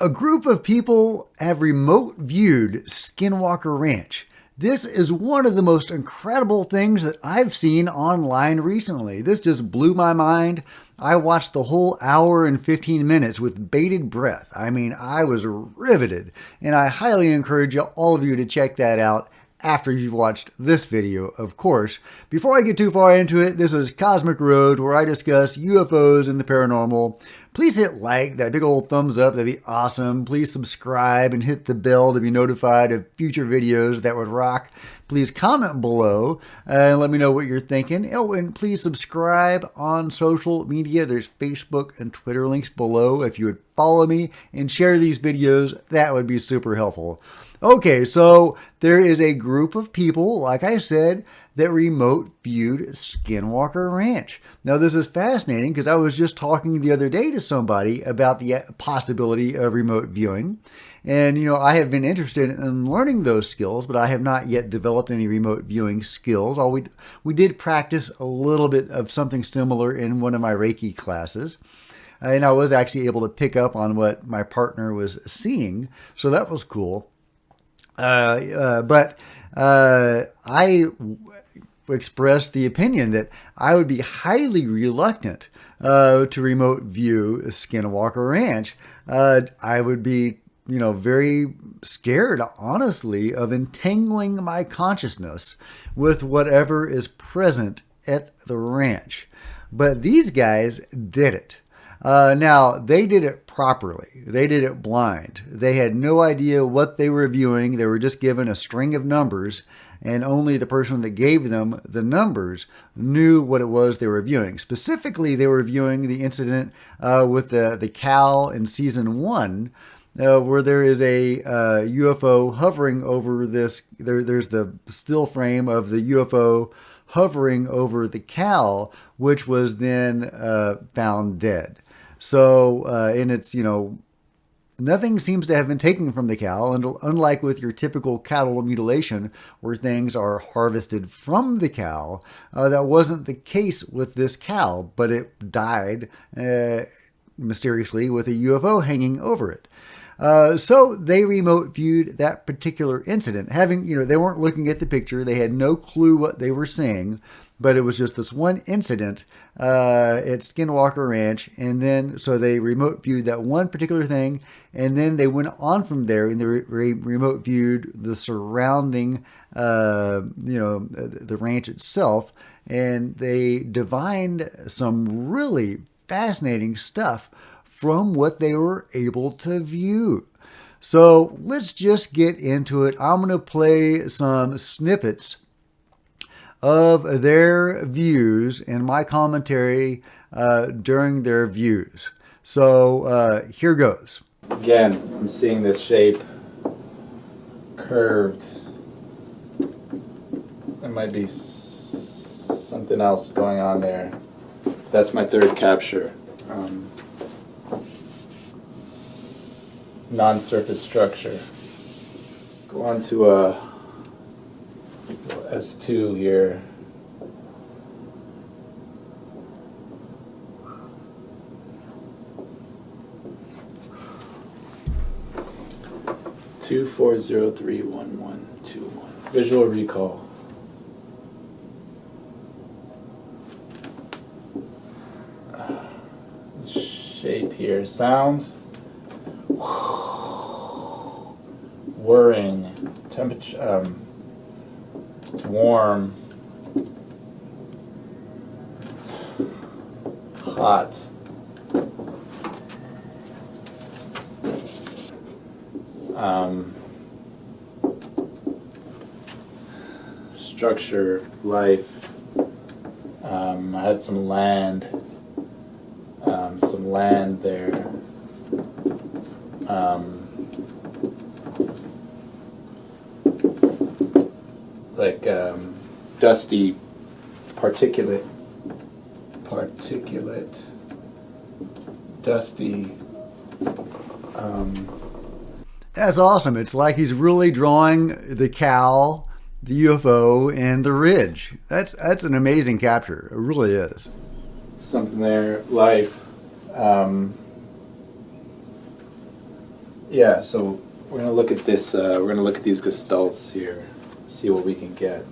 A group of people have remote viewed Skinwalker Ranch. This is one of the most incredible things that I've seen online recently. This just blew my mind. I watched the whole hour and 15 minutes with bated breath. I mean, I was riveted, and I highly encourage all of you to check that out after you've watched this video, of course. Before I get too far into it, this is Cosmic Road, where I discuss UFOs and the paranormal. Please hit like, that big old thumbs up, that'd be awesome. Please subscribe and hit the bell to be notified of future videos. That would rock. Please comment below and let me know what you're thinking. Oh, and please subscribe on social media. There's Facebook and Twitter links below. If you would follow me and share these videos, that would be super helpful. Okay, so there is a group of people, like I said, that remote viewed Skinwalker Ranch. Now, this is fascinating because I was just talking the other day to somebody about the possibility of remote viewing. And, you know, I have been interested in learning those skills, but I have not yet developed any remote viewing skills. We did practice a little bit of something similar in one of my Reiki classes. And I was actually able to pick up on what my partner was seeing. So that was cool. But I expressed the opinion that I would be highly reluctant to remote view Skinwalker Ranch. I would be, you know, very scared, honestly, of entangling my consciousness with whatever is present at the ranch. But these guys did it. Now, they did it properly. They did it blind. They had no idea what they were viewing. They were just given a string of numbers, and only the person that gave them the numbers knew what it was they were viewing. Specifically, they were viewing the incident with the cow in season 1, where there is a UFO hovering over this. There's the still frame of the UFO hovering over the cow, which was then found dead. So, and it's, you know, nothing seems to have been taken from the cow, and unlike with your typical cattle mutilation where things are harvested from the cow, that wasn't the case with this cow, but it died mysteriously with a UFO hanging over it. So they remote viewed that particular incident. Having, you know, they weren't looking at the picture. They had no clue what they were seeing, but it was just this one incident at Skinwalker Ranch. And then, so they remote viewed that one particular thing. And then they went on from there and they remote viewed the surrounding, the ranch itself. And they divined some really fascinating stuff from what they were able to view. So let's just get into it. I'm going to play some snippets of their views and my commentary during their views. So here goes. Again, I'm seeing this shape curved. There might be something else going on there. That's my third capture. Non-surface structure. Go on to a S2 here. Two 4031121. Visual recall. Shape here. Sounds. Whirring. Temperature. It's warm. Hot. Structure, life. I had some land there. Dusty, particulate, dusty. That's awesome. It's like he's really drawing the cow, the UFO, and the ridge. That's an amazing capture. It really is. Something there, life. Yeah, so we're gonna look at this. We're gonna look at these gestalts here, see what we can get.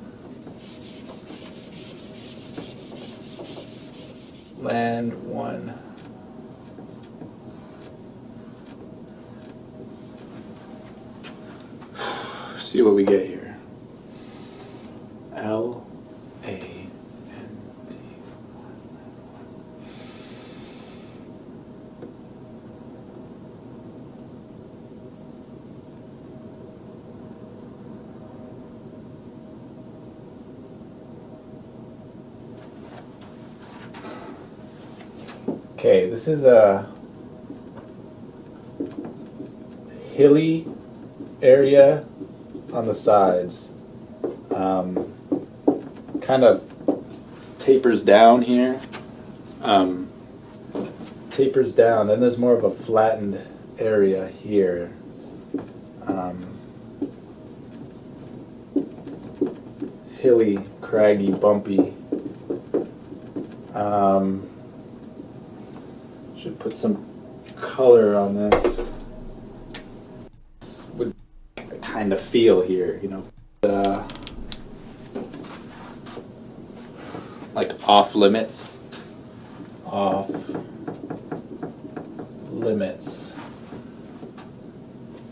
Land 1. See what we get here. L-A-N-D. Okay, this is a hilly area on the sides. Kind of tapers down here. Tapers down, then there's more of a flattened area here. Hilly, craggy, bumpy. Should put some color on this. Would kind of feel here, you know, like off limits. Off limits.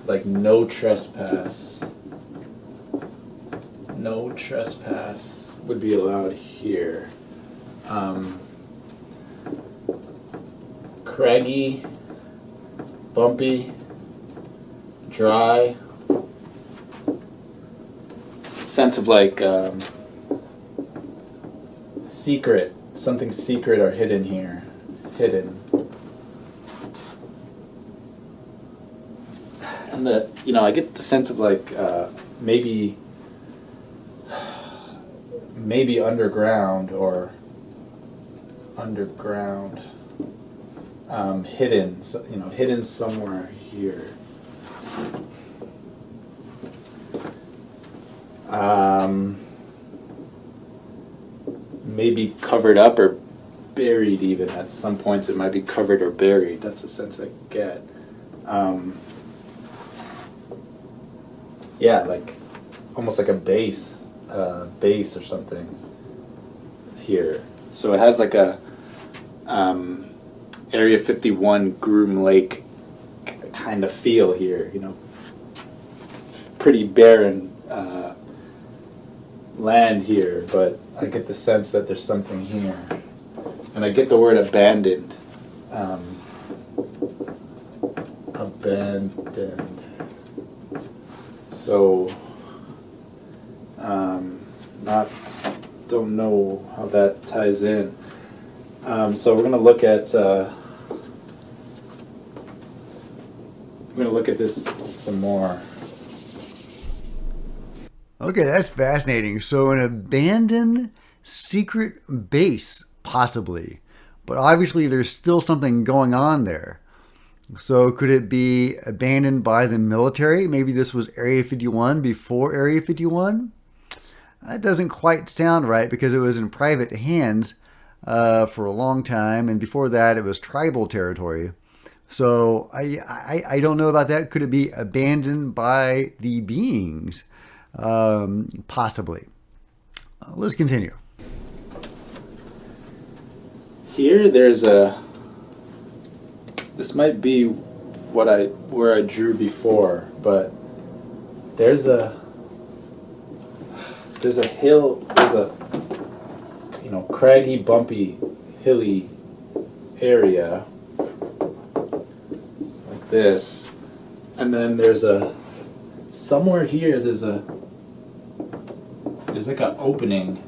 Like no trespass. No trespass would be allowed here. Craggy, bumpy, dry. Sense of like secret, something secret or hidden here. Hidden. And I get the sense of like maybe underground or underground, hidden, hidden somewhere here. Maybe covered up or buried even. At some points it might be covered or buried. That's the sense I get. Yeah, like almost like a base or something here. So it has like a Area 51 Groom Lake kind of feel here, pretty barren land here, but I get the sense that there's something here. And I get the word abandoned. Abandoned. So, don't know how that ties in. So we're gonna look at this some more. Okay, that's fascinating. So an abandoned secret base, possibly. But obviously there's still something going on there. So could it be abandoned by the military? Maybe this was Area 51 before Area 51? That doesn't quite sound right because it was in private hands for a long time. And before that, it was tribal territory. So I don't know about that. Could it be abandoned by the beings? Possibly. Let's continue. Here, this might be where I drew before, but there's a hill, there's a craggy, bumpy, hilly area like this, and then there's somewhere here there's like an opening.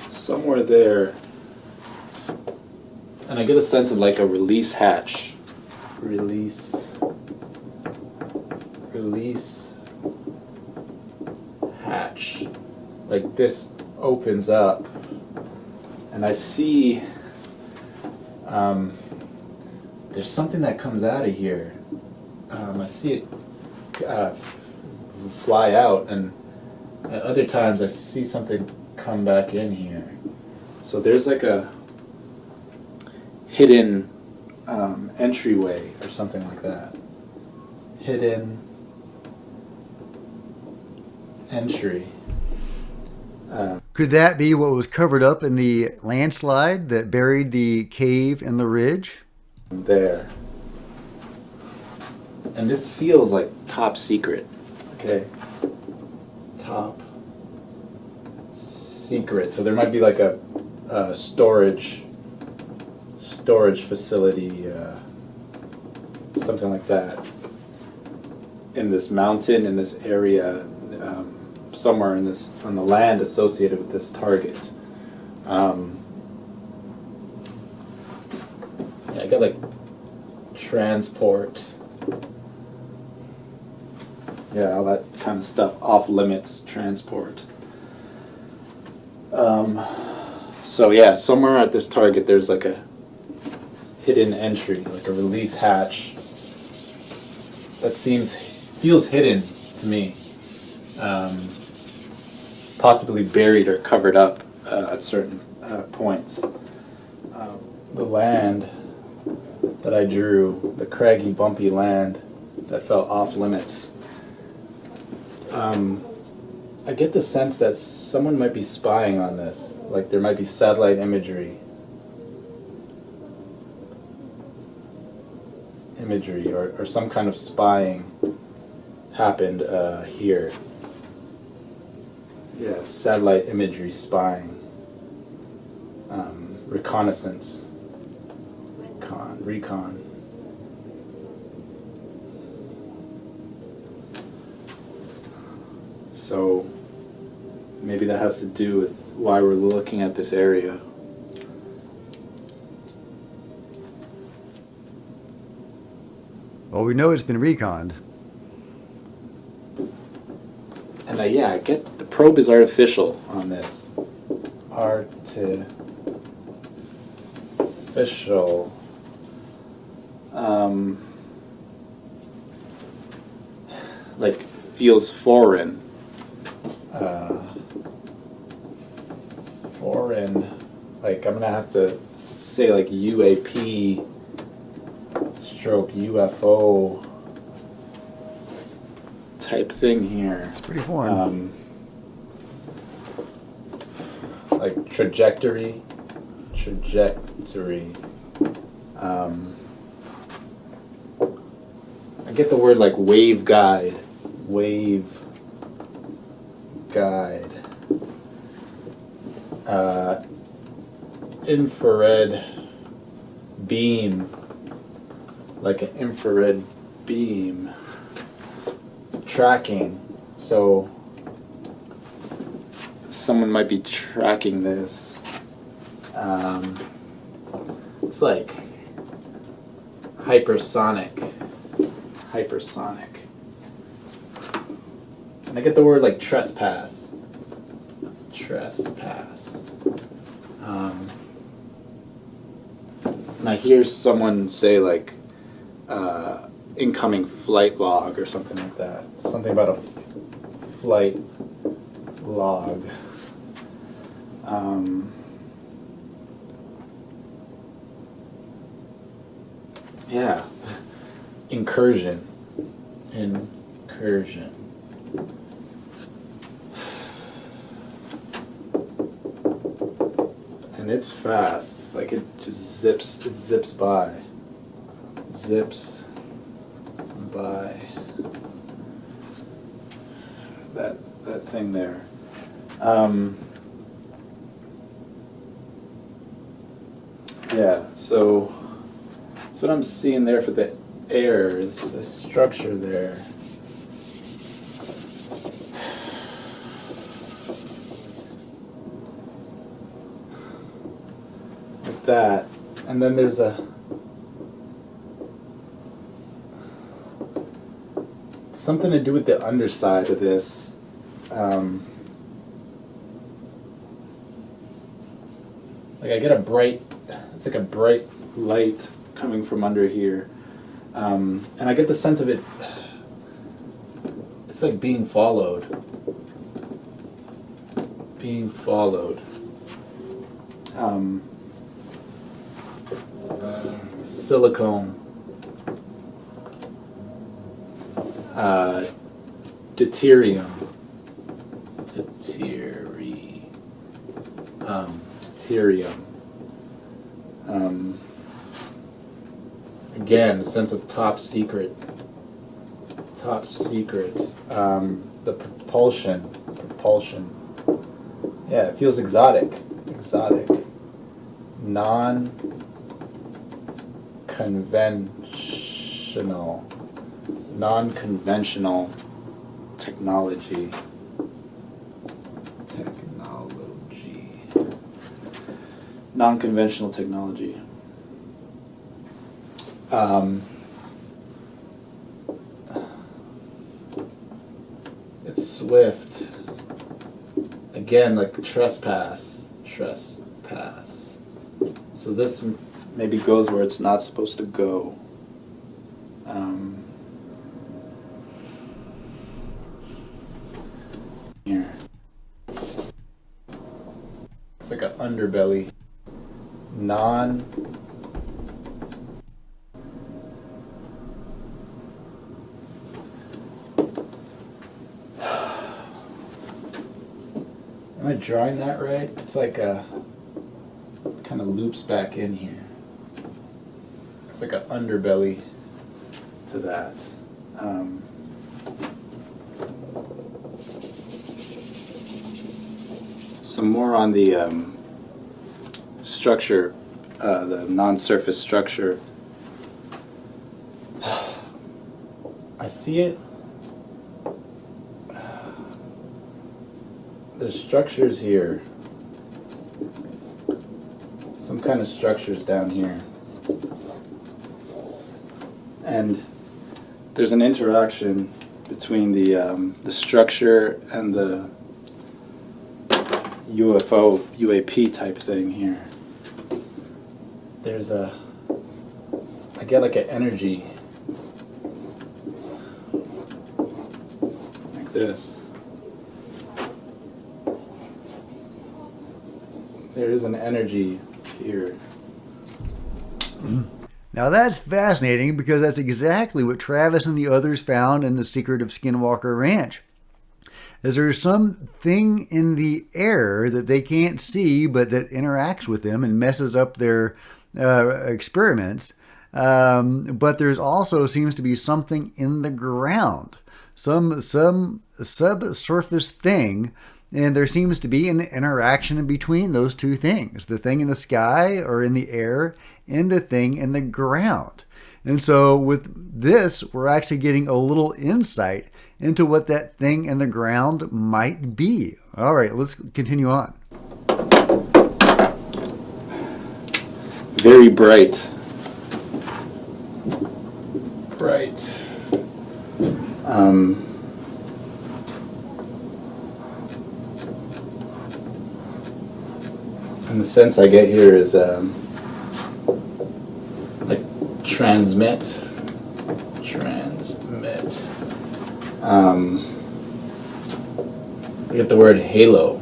Somewhere there, and I get a sense of like a release hatch. Release hatch. Like this opens up, and I see there's something that comes out of here. I see it fly out, and at other times I see something come back in here. So there's like hidden entryway or something like that. Hidden entry. Could that be what was covered up in the landslide that buried the cave and the ridge? There. And this feels like top secret. Okay. Top secret. So there might be like a storage facility, something like that, in this mountain, in this area, somewhere in this on the land associated with this target. Yeah, I got like transport. Yeah, all that kind of stuff. Off limits transport. So yeah, somewhere at this target there's like a hidden entry, like a release hatch that feels hidden to me. Possibly buried or covered up at certain points. The land that I drew, the craggy, bumpy land that felt off limits. I get the sense that someone might be spying on this. Like there might be satellite imagery or some kind of spying happened here. Yeah, satellite imagery spying. Reconnaissance. Recon. So maybe that has to do with why we're looking at this area. Well, we know it's been reconned. And I get the probe is artificial on this. Artificial. Like feels foreign. Foreign. Like I'm gonna have to say like UAP stroke UFO type thing here. It's pretty foreign. Like trajectory. I get the word like wave guide. Infrared beam. Like an infrared beam. Tracking. So someone might be tracking this. It's like hypersonic. And I get the word like trespass. And I hear someone say like incoming flight log or something like that. Something about a flight log. Yeah. Incursion. And it's fast. Like it just zips by. That thing there. Yeah, so that's what I'm seeing there for the air, is the structure there. Like that. And then there's something to do with the underside of this. Like I get it's like a bright light coming from under here. And I get the sense of it, it's like being followed. silicone, deuterium, deuterium. Again, the sense of top secret. The propulsion. Yeah, it feels exotic. Non-conventional technology. Non-conventional technology. It's swift. Again, like trespass. So this maybe goes where it's not supposed to go. Here. It's like an underbelly. Am I drawing that right? It's like a kind of loops back in here. It's like an underbelly to that. Some more on the structure, the non-surface structure. I see it. There's structures here. Some kind of structures down here. And there's an interaction between the structure and the UFO, UAP type thing here. There's I get like an energy. Like this. There is an energy here. Now that's fascinating because that's exactly what Travis and the others found in the secret of Skinwalker Ranch. Is there's something in the air that they can't see but that interacts with them and messes up their experiments. But there's also seems to be something in the ground, some subsurface thing. And there seems to be an interaction between those two things, the thing in the sky or in the air and the thing in the ground. And so with this, we're actually getting a little insight into what that thing in the ground might be. All right, let's continue on. Very bright. And the sense I get here is like transmit. I get the word halo.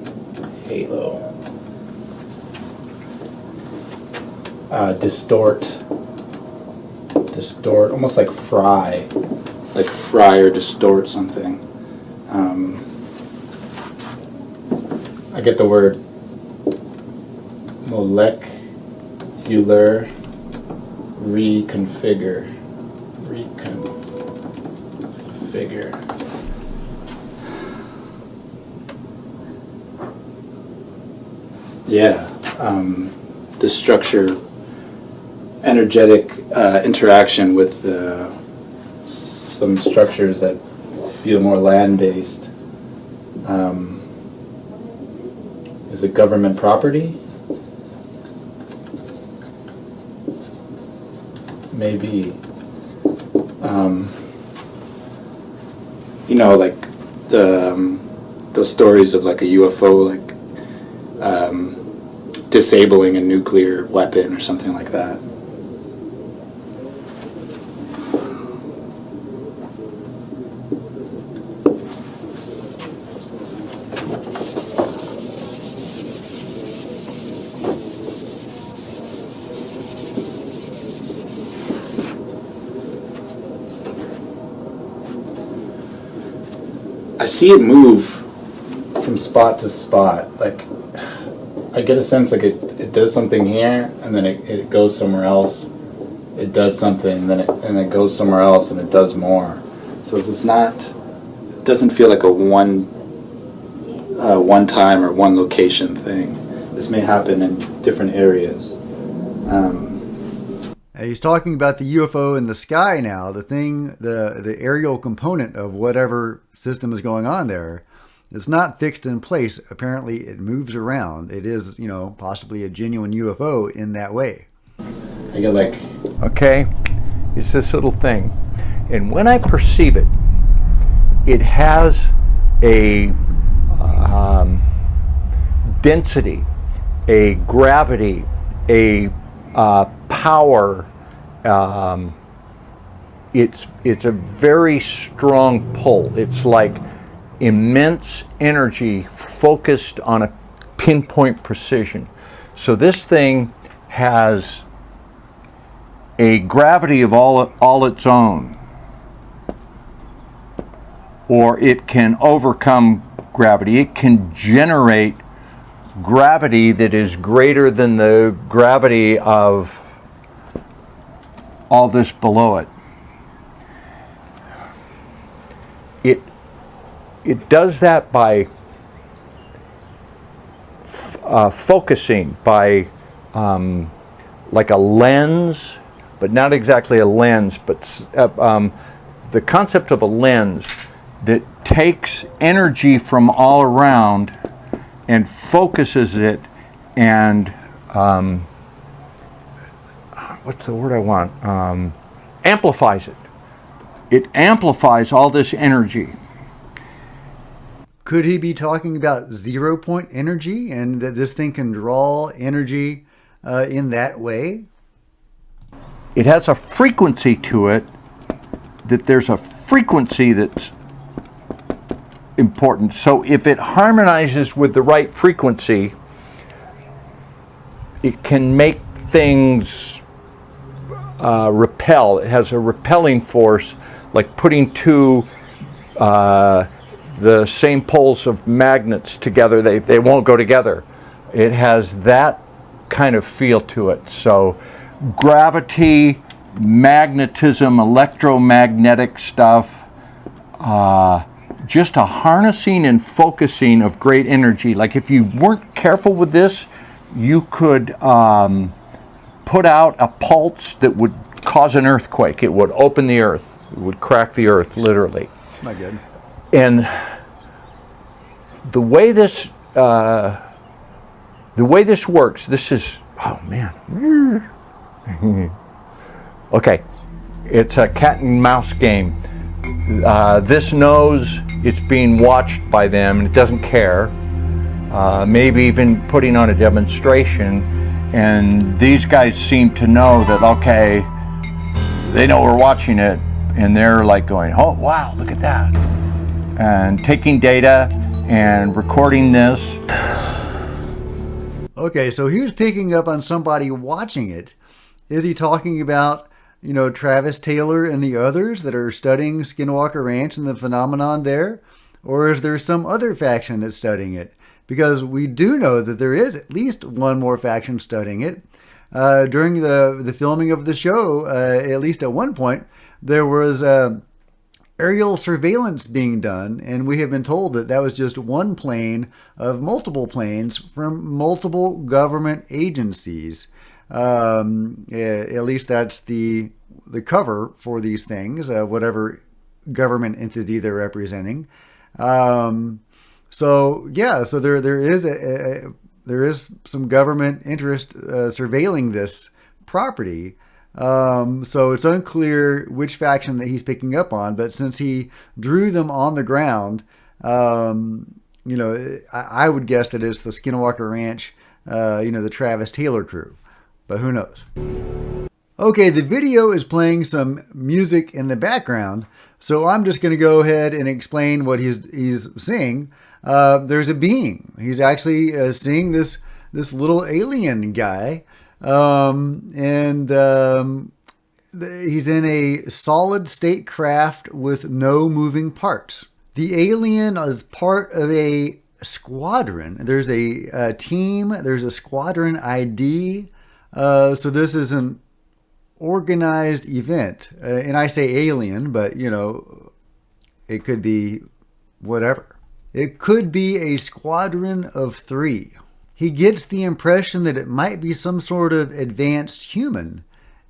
Distort, almost like fry or distort something. I get the word molecular reconfigure. Yeah, the structure, energetic interaction with some structures that feel more land-based. Is it government property? Maybe. Like those stories of like a UFO, like disabling a nuclear weapon or something like that. I see it move from spot to spot. Like, I get a sense like it does something here, and then it goes somewhere else. It does something, and it goes somewhere else, and it does more. So it's just not. It doesn't feel like a one time or one location thing. This may happen in different areas. He's talking about the UFO in the sky now. The thing, the aerial component of whatever system is going on there, it's not fixed in place. Apparently, it moves around. It is, possibly a genuine UFO in that way. I get like... Okay, it's this little thing. And when I perceive it, it has a density, a gravity, a power. It's a very strong pull. It's like immense energy focused on a pinpoint precision. So this thing has a gravity of all its own, or it can overcome gravity. It can generate gravity that is greater than the gravity of all this below it. It does that by focusing, by like a lens, but not exactly a lens, but the concept of a lens that takes energy from all around and focuses it and what's the word I want? Amplifies it. It amplifies all this energy. Could he be talking about 0 point energy and that this thing can draw energy in that way? It has a frequency to it, that there's a frequency that's important. So if it harmonizes with the right frequency, it can make things repel. It has a repelling force, like putting two the same poles of magnets together. They won't go together. It has that kind of feel to it. So gravity, magnetism, electromagnetic stuff, just a harnessing and focusing of great energy. Like if you weren't careful with this, you could put out a pulse that would cause an earthquake. It would open the earth. It would crack the earth, literally. Not good. And the way this works, this is, oh man. Okay, it's a cat and mouse game. This knows it's being watched by them and it doesn't care. Maybe even putting on a demonstration, and these guys seem to know that, okay, they know we're watching it, and they're like going, oh wow, look at that, and taking data and recording this. Okay, so he was picking up on somebody watching it. Is he talking about, Travis Taylor and the others that are studying Skinwalker Ranch and the phenomenon there? Or is there some other faction that's studying it? Because we do know that there is at least one more faction studying it. During the filming of the show, at least at one point, there was aerial surveillance being done, and we have been told that that was just one plane of multiple planes from multiple government agencies. At least that's the cover for these things, whatever government entity they're representing. So there is some government interest surveilling this property. So it's unclear which faction that he's picking up on, but since he drew them on the ground, I would guess that it's the Skinwalker Ranch, the Travis Taylor crew, but who knows? Okay, the video is playing some music in the background, so I'm just going to go ahead and explain what he's seeing. There's a being. He's actually seeing this little alien guy. He's in a solid state craft with no moving parts. The alien is part of a squadron. There's a team. There's a squadron ID. So this is an organized event. And I say alien, but it could be whatever. It could be a squadron of 3. He gets the impression that it might be some sort of advanced human.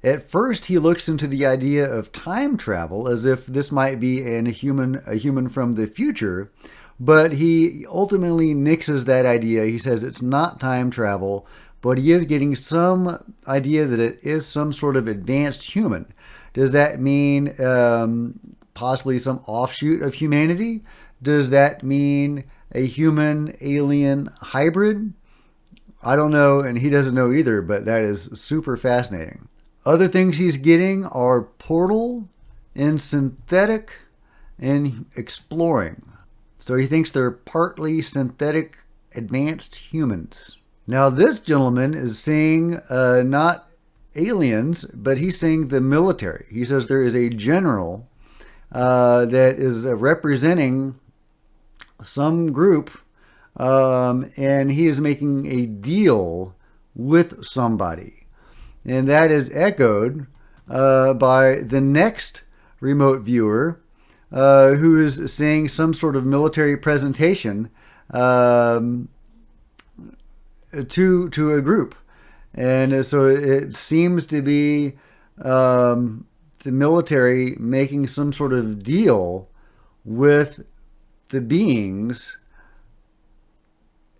At first, he looks into the idea of time travel as if this might be a human from the future, but he ultimately nixes that idea. He says it's not time travel, but he is getting some idea that it is some sort of advanced human. Does that mean possibly some offshoot of humanity? Does that mean a human-alien hybrid? I don't know, and he doesn't know either, but that is super fascinating. Other things he's getting are portal and synthetic and exploring. So he thinks they're partly synthetic advanced humans. Now this gentleman is seeing not aliens, but he's seeing the military. He says there is a general that is representing some group, and he is making a deal with somebody. And that is echoed by the next remote viewer who is seeing some sort of military presentation to a group. And so it seems to be the military making some sort of deal with the beings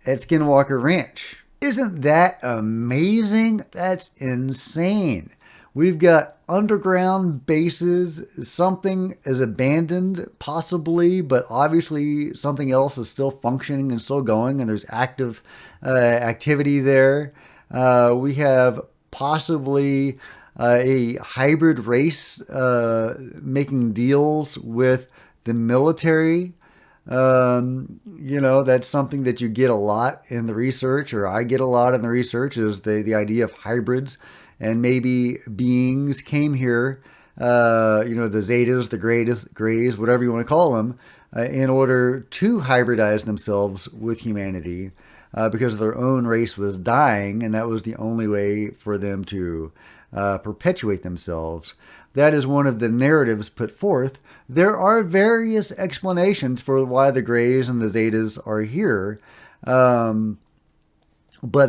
at Skinwalker Ranch. Isn't that amazing? That's insane. We've got underground bases. Something is abandoned, possibly, but obviously something else is still functioning and still going, and there's active activity there. We have possibly a hybrid race making deals with the military. That's something that you get a lot in the research, or I get a lot in the research, is the idea of hybrids. And maybe beings came here, the Zetas, the Greys, whatever you want to call them, in order to hybridize themselves with humanity because their own race was dying, and that was the only way for them to perpetuate themselves. That is one of the narratives put forth. There are various explanations for why the Greys and the Zetas are here, but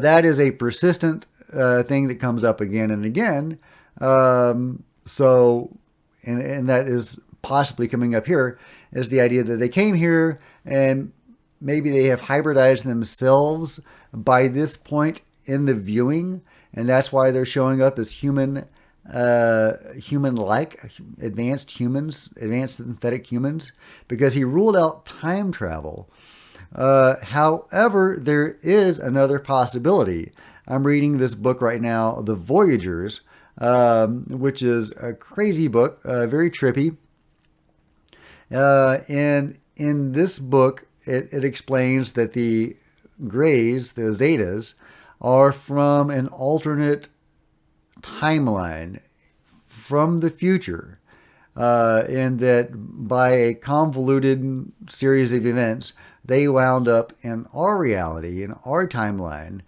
that is a persistent thing that comes up again and again. And that is possibly coming up here, is the idea that they came here and maybe they have hybridized themselves by this point in the viewing, and that's why they're showing up as human-like, advanced humans, advanced synthetic humans, because he ruled out time travel. However, there is another possibility. I'm reading this book right now, The Voyagers, which is a crazy book, very trippy. And in this book, it explains that the Greys, the Zetas, are from an alternate timeline from the future, and that by a convoluted series of events, they wound up in our reality, in our timeline.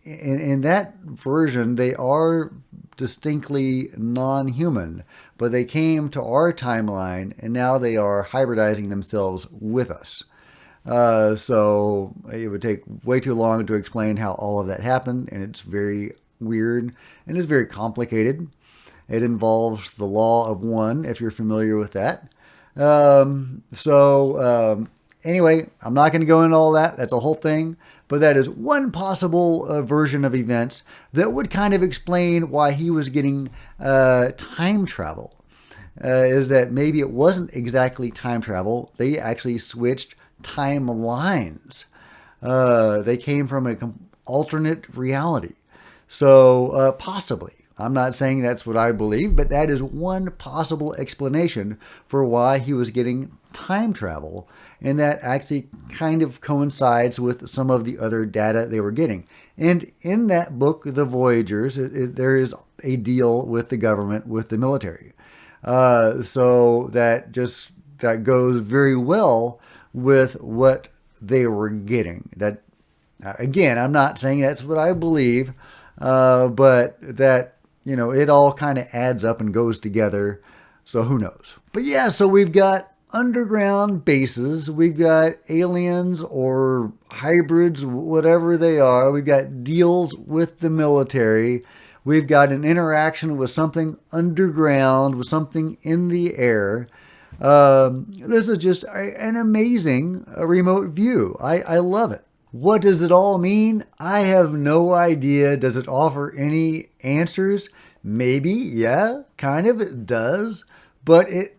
In that version, they are distinctly non-human, but they came to our timeline, and now they are hybridizing themselves with us. So it would take way too long to explain how all of that happened, and it's very weird and it's very complicated. It involves the law of one, if you're familiar with that. Anyway, I'm not going to go into all that. That's a whole thing. But that is one possible version of events that would kind of explain why he was getting time travel. Is that maybe it wasn't exactly time travel. They actually switched timelines. They came from an alternate reality. So possibly. I'm not saying that's what I believe, but that is one possible explanation for why he was getting time travel. And that actually kind of coincides with some of the other data they were getting. And in that book, The Voyagers, there is a deal with the government, with the military. So that goes very well with what they were getting. That again, I'm not saying that's what I believe, but that it all kind of adds up and goes together. So who knows? But yeah, so we've got underground bases, we've got aliens or hybrids, whatever they are. We've got deals with the military. We've got an interaction with something underground, with something in the air. This is just an amazing remote view. I love it. What does it all mean? I have no idea. Does it offer any answers? Maybe, yeah, kind of it does. But it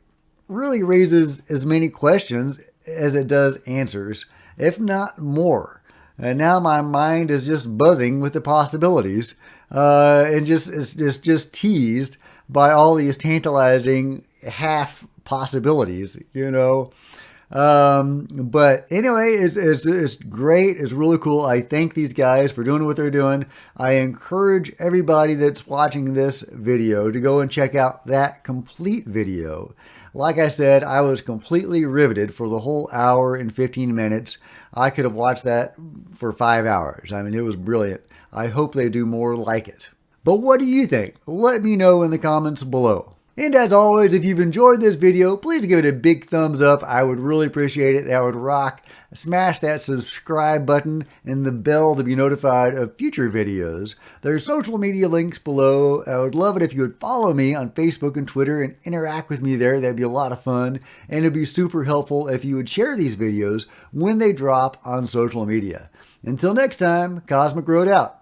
really raises as many questions as it does answers, if not more. And now my mind is just buzzing with the possibilities, and just teased by all these tantalizing half possibilities, But anyway, it's great. It's really cool. I thank these guys for doing what they're doing. I encourage everybody that's watching this video to go and check out that complete video. Like I said, I was completely riveted for the whole hour and 15 minutes. I could have watched that for 5 hours. I mean, it was brilliant. I hope they do more like it. But what do you think? Let me know in the comments below. And as always, if you've enjoyed this video, please give it a big thumbs up. I would really appreciate it. That would rock. Smash that subscribe button and the bell to be notified of future videos. There's social media links below. I would love it if you would follow me on Facebook and Twitter and interact with me there. That'd be a lot of fun. And it'd be super helpful if you would share these videos when they drop on social media. Until next time, Cosmic Road out.